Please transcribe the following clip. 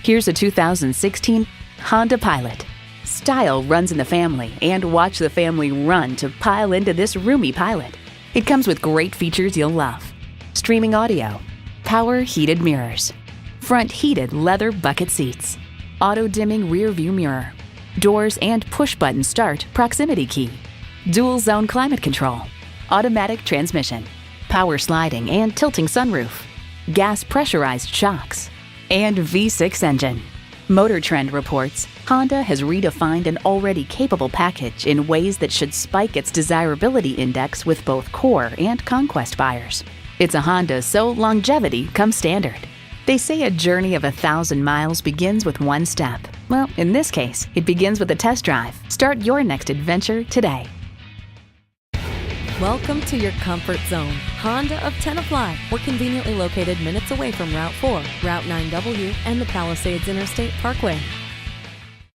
Here's a 2016 Honda Pilot. Style runs in the family, and watch the family run to pile into this roomy Pilot. It comes with great features you'll love. Streaming audio, power heated mirrors, front heated leather bucket seats, auto dimming rear view mirror, doors and push button start proximity key, dual zone climate control, automatic transmission, power sliding and tilting sunroof, gas pressurized shocks, and V6 engine. Motor Trend reports Honda has redefined an already capable package in ways that should spike its desirability index with both core and conquest buyers. It's a Honda, so longevity comes standard. They say a journey of 1,000 miles begins with one step. Well, in this case, it begins with a test drive. Start your next adventure today. Welcome to your comfort zone. Honda of Tenafly. We're conveniently located minutes away from Route 4, Route 9W, and the Palisades Interstate Parkway.